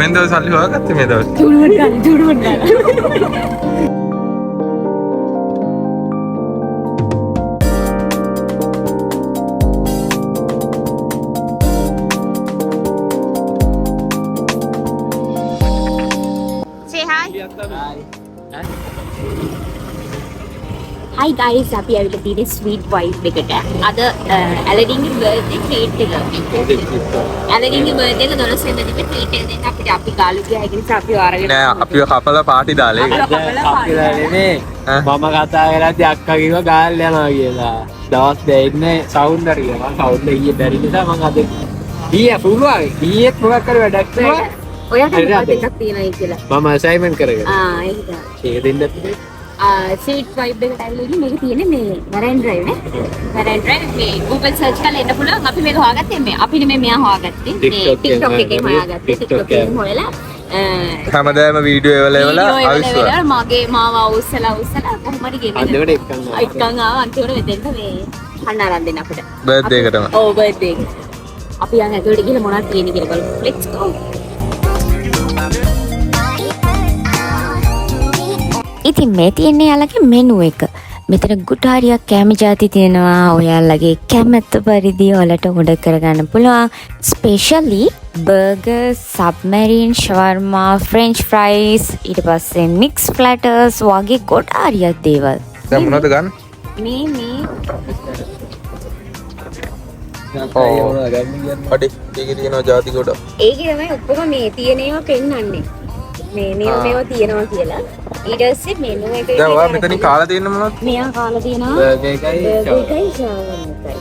කොහෙන්ද ඔය සල්ලි හොයාගත්තේ මේ දවස්? ජුඩුවන් ගන්න. Say hi. Hi guys, අපි ඇවිල්ලා තියෙන්නේ ස්වීට් වයිෆ් එකට. අද ඇලඩින්ගේ බර්ත්ඩේ ට්‍රීට් එක. ඇලඩින්ගේ බර්ත්ඩේ එක 12 වෙනිදා ට්‍රීට් එක දෙන්න අපිට අපි ගාලු ගියා ඒක නිසා අපිව අරගෙන නෑ අපිව කපලා පාටි දාලා ඒක. අපි දාන්නේ මම කතා කරද්දී අක්කා කිව්වා ගාල් යනවා කියලා. දවස් දෙන්නේ සවුන්ඩර් කියලා. මම සවුන්ඩර් ඊයේ බැරි නිසා මම අද ඊයේ පුළුවන්. ඊයේත් මොකක් කර වැඩක් නෑ. ඔයාට එකක් තියෙනයි කියලා. මම අසයින්මන්ට් කරගෙන. ඒක ඒක දෙන්නත් සීට් වයිබ් එකට ඇවිල්ලා ඉන්නේ මේක තියෙන්නේ මේ මැරයින් ඩ්‍රයිව් නේ මැරයින් ඩ්‍රයිව් මේ Google search කරලා එන්න පුළුවන් අපි මේක හොයාගත්තේ මේ අපිනේ මේ මෙයා හොයාගත්තේ මේ TikTok එකේ හොයාගත්තේ TikTok එකේ හොයලා හැමදාම වීඩියෝ එවලා අවිශ්වාස මගේ මාව උස්සලා කොහොම හරි ගෙනියන අන්තිමට එක්කන් ආව අන්තිමට මෙතෙන්ට මේ කන්න අරන් දෙන්න අපිට බර්ත්ඩේ එකටම ඔව් බර්ත්ඩේ එක අපි යන් ඇතුළට ගිහලා මොනවද තියෙන්නේ කියලා බලමු let's go ඉතින් මේ තියෙන්නේ යාළගේ මෙනු එක. මෙතන ගුටාරියක් කැම જાති තියෙනවා. ඔයාලගේ කැමැත්ත පරිදි ඔයාලට ඕඩර් කරගන්න පුළුවන්. Specially burger, සබ්මරීන්, shawarma, French fries, ඊට පස්සේ මික්ස් ප්ලැටර්ස් වගේ ගොඩාරියක් දේවල්. දැන් මොනවද ගන්න? මේ අඩේ ඒකේ තියෙනවා ಜಾති කොට. ඒකේ තමයි ඔක්කොම මේ තියෙන ඒවා පෙන්වන්නේ. මේ මේවා තියෙනවා කියලා. ඊට පස්සේ මෙනු එක දැන් ඔයා මෙතනින් කාලා තියෙන මොනවද? මෙයා කාලා තියෙනවා බර්ගර් එකයි ෂවර්මා.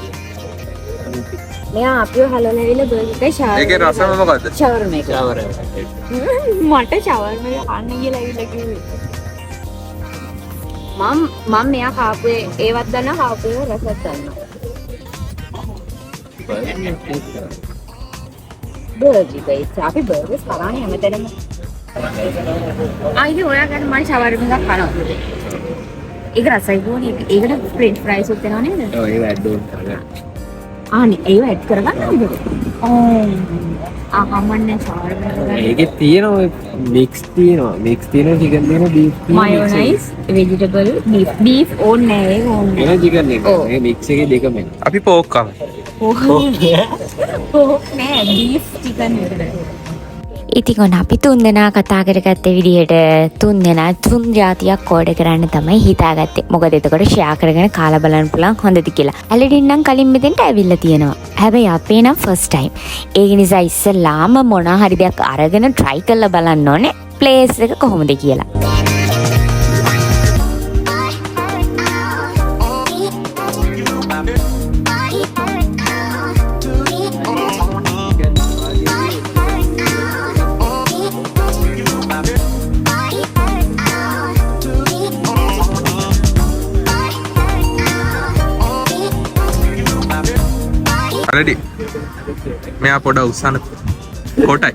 මෙයා අපිව හලලා ඇවිල්ලා බර්ගර් එකයි ෂවර්මා. ඒකේ රසම මොකද්ද? ෂවර්මා එක. ෂවර්මා. මට ෂවර්මා එක කන්න කියලා ඇවිල්ලා කිව්වේ. මම මෙයා කාපුවේ ඒවත් දන්නා කාපුවේ රසත් දන්නා. බර්ගර් එකයි අපි බර්ගර්ස් කරානේ හැමතැනම. ආයිද ඔයා ගන්න මම ෂවර්මා එකක් කනවා. ඒක රසයි ගෝනේ. ඒකට ෆ්‍රෙන්ච් ෆ්‍රයිස් උත් වෙනව නේද? ඔව් ඒක ඇඩ් ඕන් කරගන්න. ආනේ ඒව ඇඩ් කරගන්නවද? කමන්නේ ෂවර්මා එක. ඒකේ තියෙනවා මික්ස් තියෙනවා. මික්ස් තියෙනවා චිකන් තියෙනවා බීෆ් තියෙනවා. මයොනයිස්, වෙජිටබල්, බීෆ් ඕනේ ඒක ඕනේ. ඒක චිකන් එක. මේ මික්ස් එකේ දෙකම එනවා. අපි පෝක් කමු. පෝක් නෑ බීෆ් චිකන් විතරයි. ඉතින් ඔන්න අපි තුන්දෙනා කතා කරගත්ත විදිහට තුන්දෙනා තුන් જાතියක් ඕඩර් කරන්න තමයි හිතාගත්තේ. මොකද එතකොට ෂෙයා කරගෙන කාලා බලන්න පුළුවන් හොඳද කියලා. ඇලඩින් නම් කලින් මෙතෙන්ට ඇවිල්ලා තියෙනවා. හැබැයි අපේ නම් ෆස්ට් ටයිම්. ඒක නිසා ඉස්සෙල්ලාම මොනවා හරි දෙයක් අරගෙන try කරලා බලන්න ඕනේ ප්ලේස් එක කොහොමද කියලා. Ready? මෙයා පොඩ උස්සන්න කොටයි.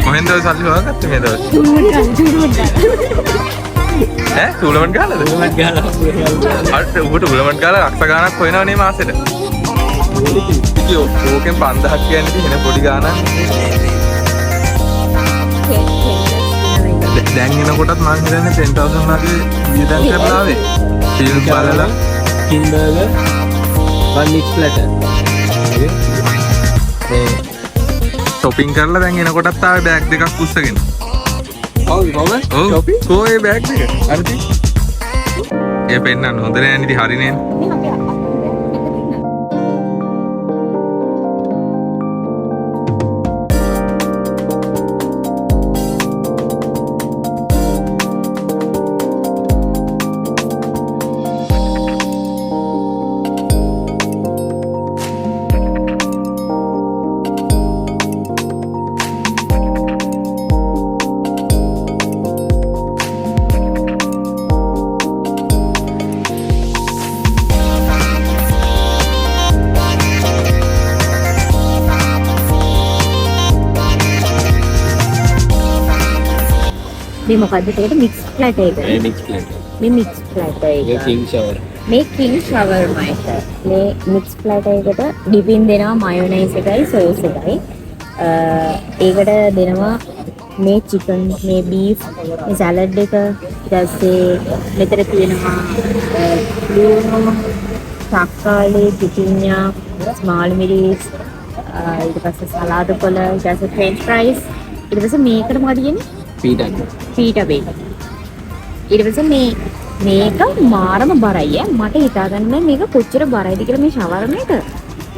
කොහෙන්ද ඔය සල්ලි හොයාගත්තේ මේ දවස්? ඈ ටූර්නමන්ට් ගහලාද? ටූර්නමන්ට් ගහලා. අර උඹට ටූර්නමන්ට් ගහලා ලක්ෂ ගාණක් හොයනවා නේ මාසෙට. ඉතින් ඕකෙන් 5000ක් කියන්නේ තියෙන පොඩි ගාණක්. දැන් එනකොටත් මං හිතන්නේ 10000 වගේ වියදම් කරලා ආවේ. ෆිල්ම් බලලා කින්බර්ගර් වන් මික්ස් ප්ලැටර්. shopping කරලා දැන් එනකොටත් ආවේ බෑග් දෙකක් උස්සගෙන. ඔව් කොහමද? shopping කොහේ බෑග් දෙක? හරිද? ඒ පෙන්නන්න හොඳ නෑ නේද? හරි නේද? මේ මොකද්ද ඒකට මික්ස් ප්ලැටර් එක. මේ මික්ස් ප්ලේට්. මේ මික්ස් ප්ලැටර් එක. මේ කිං ෂවර්. මේ කිං ෂවර්මා එක. මේ මික්ස් ප්ලැටර් එකට ඩිපින් දෙනවා මයොනයිස් එකයි සෝස් එකයි. ඒකට දෙනවා මේ චිකන්, මේ බීෆ්, මේ සලාඩ් එක. ඊට පස්සේ මෙතන තියෙනවා ලුණු, තක්කාලි, පිටින්යා, ස්මාල් මිරිස්, ඊට පස්සේ සලාද කොළ, ඊට පස්සේ ෆ්‍රෙන්ච් ෆ්‍රයිස්. ඊට පස්සේ මේකට මොකද කියන්නේ? Peta bake. ඊට පස්සේ මේක මාරම බරයි. මට හිතා ගන්න බෑ මේක කොච්චර බරයිද කියලා මේ ෂවර්ම එක.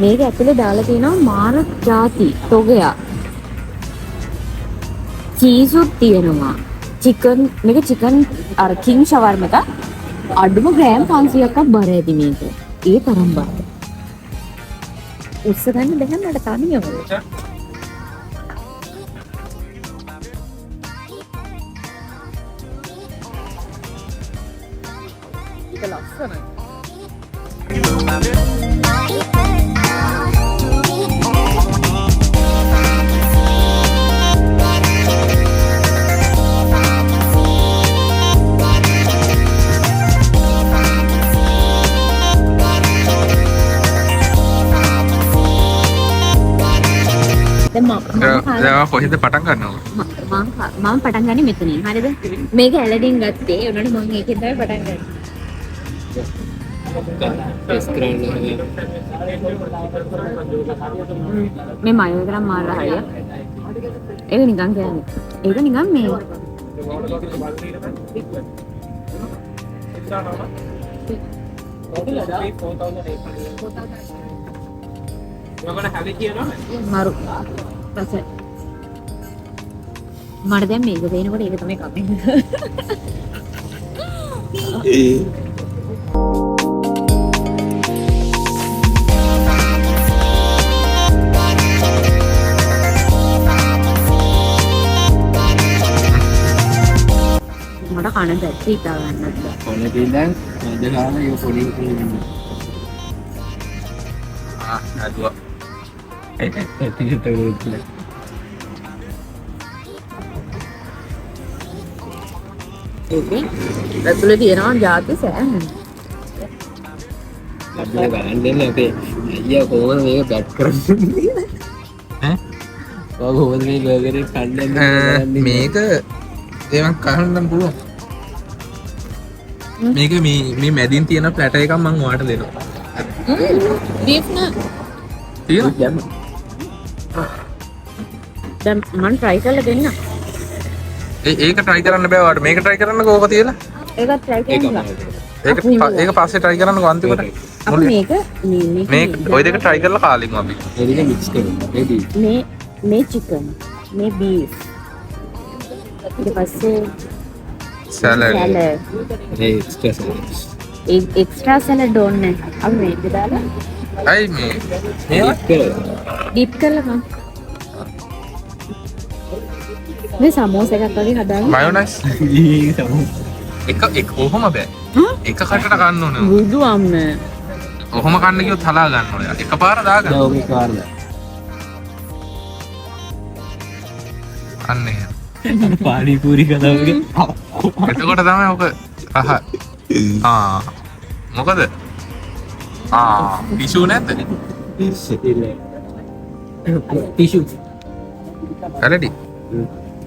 මේක ඇතුලේ දාලා තියෙනවා මාර ಜಾති තොගයක්. චීසුත් තියෙනවා. චිකන් මේක චිකන් අර කිං ෂවර්ම එක අඩුම ග්‍රෑම් 500ක්වත් බර ඇති මේක. ඒ තරම් බරයි. උස්ස ගන්න බැහැ මට තනියම. ඒක ලස්සනයි. දැන් කොහෙද පටන් ගන්නව? මම පටන් ගන්නේ මෙතනින්. හරිද? මේක ඇලඩින් ගත්තේ. උනට මම ඒකෙන් තමයි පටන් ගන්නේ. මේ මයෝ ග්‍රෑම් මාර හරිය. ඒක නිකන් කියන්නේ. ඒක නිකන් මේ මරු රසයි. මට දැන් මේක දෙනකොට ඒක තමයි කමෙන්ට්. මට කන දැක්ක හිතා ගන්නත් බෑ. කොනේ ඉඳන් මැද ගාලා ඒක පොඩි අදුවා. ඒක ටිකට ඒකේ ඇතුලේ තියෙනවා ಜಾති සෑම. අපිට ගන්න දෙන්න අපේ අයියා කොහොමද මේක පැක් කරන්නේ? ඈ? කොහොමද මේ බර්ගර් එක කන්නේ? මේක ඒවන් කහන්න පුළුවන්. මේක මේ මැදින් තියෙන ප්ලැටර් එකක් මම ඔයාලට දෙනවා. බීෆ් න තියෙනවා. දැන් මම try කරලා දෙන්න. ඒක try කරන්න බෑ ඔයාලට. මේක try කරන්නකෝ ඕක තියලා. ඒකත් try කරන්න. ඒක පස්සේ try කරන්නකෝ අන්තිමට. අපි මේ ওই දෙක try කරලා කාලිමු අපි. ඒ දෙක මික්ස් කරමු. මේ chicken, මේ beef. ඊට පස්සේ salad. ඒ එක්ස්ට්‍රා සලාඩ්ස්. එක්ස්ට්‍රා සලාඩ් ඕනේ. අපි මේක දාලා අයි මේ ඩිප් කරලා ගන්න. මේ සමෝස එකක් වගේ හදාගන්න. මයොනයිස්. එක කොහොම බෑ. එක කටට ගන්න ඕනේ. බුදු අම්මේ. කොහොම කන්න කිව්වොත් හලා ගන්න ඕනේ. එකපාර දාගන්න. ඔව් කාර්ලා. අන්න එහෙම. පානි පූරි කතාවක. එතකොට තමයි ඔක මොකද? ටිෂු නැද්ද? ටිෂු. ඇලඩි.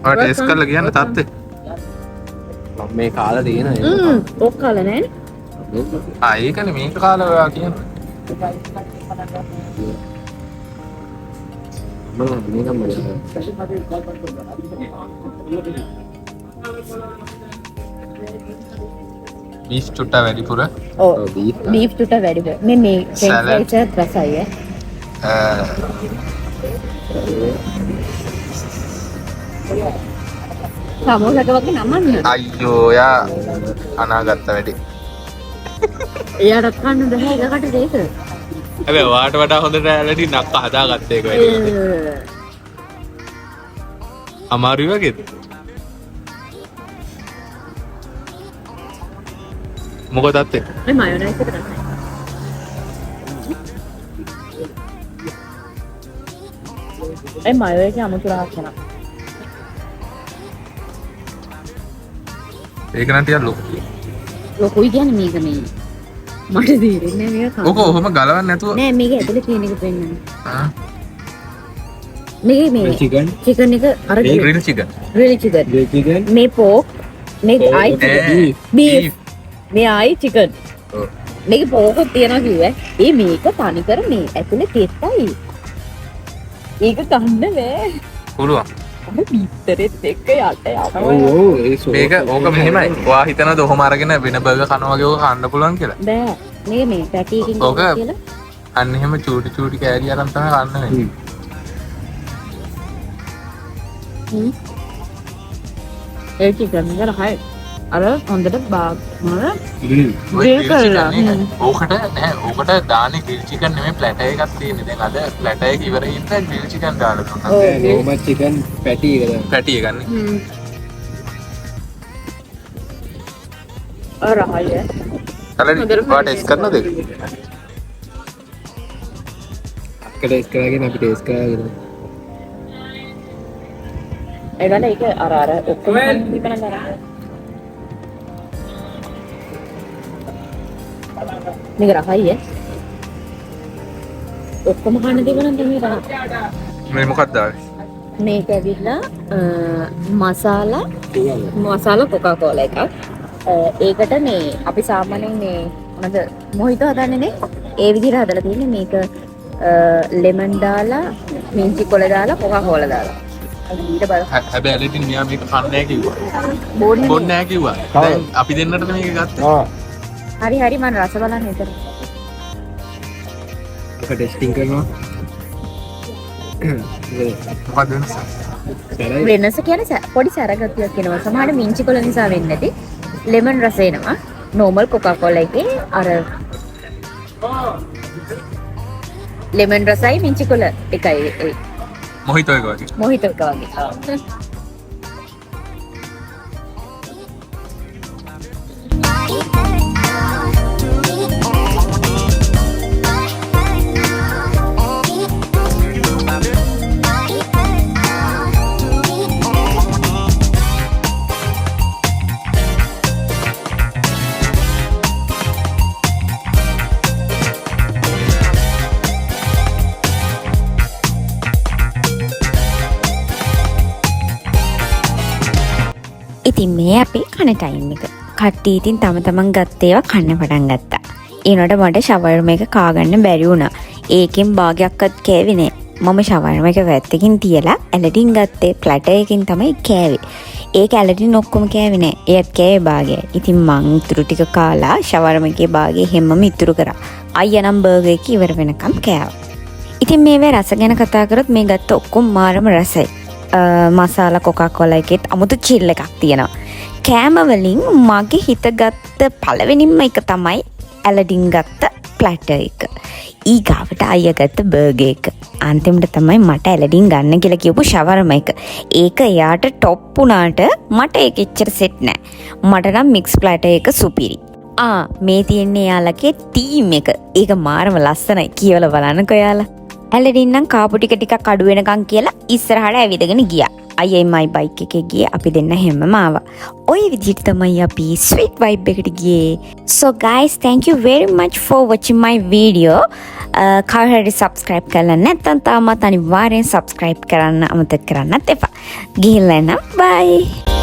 ඔය ටෙස්ට් කරලා කියන්න තාත්තේ. මම මේ කාලා තියෙන ඒක. ඔක් කාලා නෑනේ. ඒකනේ මේක කාලා ඔයා කියන්නේ. මම මේකම බීෆ් චුට්ටා වැඩිපුර. ඔව් බීෆ් චුට්ටා වැඩිපුර. මේ ෆ්‍රෙන්ච් ෆ්‍රයිස් එකත් රසයි සමෝසක වගේ නමන්න. අයියෝ යා අනාගත්ත වැඩි. එයාට කන්න බෑ එකකට දෙක. හැබැයි ඔයාට වඩා හොඳට ඇලඩි නක්ක හදාගත්ත එක වැඩි. අමාරුයි වගේද? මොකද අත්තේ? මේ මයොනයිස් එක තමයි. ඒ මයෝ එකේ අමුතු රහක් වෙනවා. ඒක නම් ටිකක් ලොකු. ලොකුයි කියන්නේ මේක මේ. මට තේරෙන්නේ නැහැ මේක. ඕක ඔහොම ගලවන්න නැතුව. නෑ මේක ඇතුලේ තියෙන එක පෙන්නන්න. ආ. මේ chicken එක අර grill chicken. chicken. මේ pork, මේ beef. මේ chicken. ඔව්. මේක pork තියනවා කිව්වේ. මේක තනිකර මේ ඇතුලේ තෙත්තයි. ඒක ගන්න බෑ. පුළුවන්. අර බීතරෙත් එක්ක යට යනවා. මේක ඕක මෙහෙමයි. ඔයා හිතනද ඔහොම අරගෙන වෙන බර්ගර් කනවා වගේ ඕක කන්න පුළුවන් කියලා? බෑ. මේ පැටි එකකින් ඕක කියලා. අන්න එහෙම චූටි කෑලි අරන් තමයි කන්න වෙන්නේ. ඒ chicken එක රහයි. අර හොඳට බාග්මන ඕකට දාන්නේ ග්‍රිල් චිකන් නෙමෙයි ප්ලැටර් එකක් තියෙන්නේ. දැන් අද ප්ලැටර් එක ඉවර ඉන්න ග්‍රිල් චිකන් දාලා දුන්නා. normal chicken patty එක දාන්න. පැටි එක ගන්න. අර රහයි. කලින් වාට ටෙස්ට් කරනවද? අක්ක ටෙස්ට් කරගෙන අපි ටෙස්ට් කරගෙන ඒගොල්ලෝ ඒක අර ඔක්කොම ඉපන කරා. මේක රහයි ඔක්කොම කන්න දෙවනම් තමයි රහ. මේ මොකක්ද ආවේ? මේක ඇවිල්ලා මසාලා කොකා කෝලා එකක්. ඒකට මේ අපි සාමාන්‍යයෙන් මේ මොනද මොහිතෝ හදන්නේ නේ? ඒ විදිහට හදලා තියෙන්නේ මේක ලෙමන් දාලා මින්චි කොළ දාලා කොකා කෝලා දාලා. ඊට බලන්න. හැබැයි ඇලිටින් මෙයා මේක කන්නේ නැහැ කිව්වා. බොන්නේ නැහැ කිව්වා. දැන් අපි දෙන්නට මේක ගත්තා. හරි මම රස බලන්න එතන. ඒක ටෙස්ටිං කරනවා. මොකක්ද වෙනස? වෙනස කියන්නේ පොඩි සැරගතියක් එනවා. සමහරවිට මින්චි කොළ නිසා වෙන්නේ නැති ලෙමන් රස එනවා. normal coca cola එකේ අර ලෙමන් රසයි මින්චි කොළ එකයි ඒ. මොහිතෝ එක වගේ. මොහිතෝ එක වගේ. ඉතින් මේ අපේ කන ටයිම් එක. කට්ටිය ඉතින් තම තමන් ගත්ත ඒවා කන්න පටන් ගත්තා. ඒනට මට ෂවර්ම එක කාගන්න බැරි වුණා. ඒකෙන් භාගයක්වත් කෑවේ නෑ. මම ෂවර්ම එක වැත්තකින් තියලා ඇලටින් ගත්තේ ප්ලැටර් එකකින් තමයි කෑවේ. ඒක ඇලටින් ඔක්කොම කෑවේ නෑ. ඒත් කෑවේ භාගයයි. ඉතින් මං ඉතුරු ටික කාලා ෂවර්ම එකේ භාගය හැමම ඉතුරු කරා. අයියා නම් බර්ගර් එක ඉවර වෙනකම් කෑවා. ඉතින් මේවේ රස ගැන කතා කරොත් මේ ගත්ත ඔක්කොම මාරම රසයි. මසාලා කොකා කොලා එකෙත් අමුතු චිල් එකක් තියෙනවා. කෑම වලින් මගේ හිත ගත්ත පළවෙනිම එක තමයි ඇලඩින් ගත්ත ප්ලැටර් එක. ඊගාවට අයියා ගත්ත බර්ගර් එක. අන්තිමට තමයි මට ඇලඩින් ගන්න කියලා කියපු ෂවර්ම එක. ඒක එයාට টොප් වුණාට මට ඒක එච්චර සෙට් නෑ. මට නම් මික්ස් ප්ලැටර් එක සුපිරි. මේ තියෙන්නේ එයාලගේ ටීම් එක. ඒක මාරම ලස්සනයි. කියවලා බලන්නකෝ එයාලා. ඇලඩින් නම් කාපු ටික අඩු වෙනකන් කියලා ඉස්සරහට ඇවිදගෙන ගියා. අයියයි මයි බයික් එකේ ගියේ අපි දෙන්න හැමම ආවා. ඔය විදිහට තමයි අපි sweet vibe එකට ගියේ. So guys, thank you very much for watching my video. කවුරු හරි subscribe කරලා නැත්නම් තාමත් අනිවාර්යෙන් subscribe කරන්න අමතක කරන්නත් එපා. ගිහිල්ලා එන්න bye.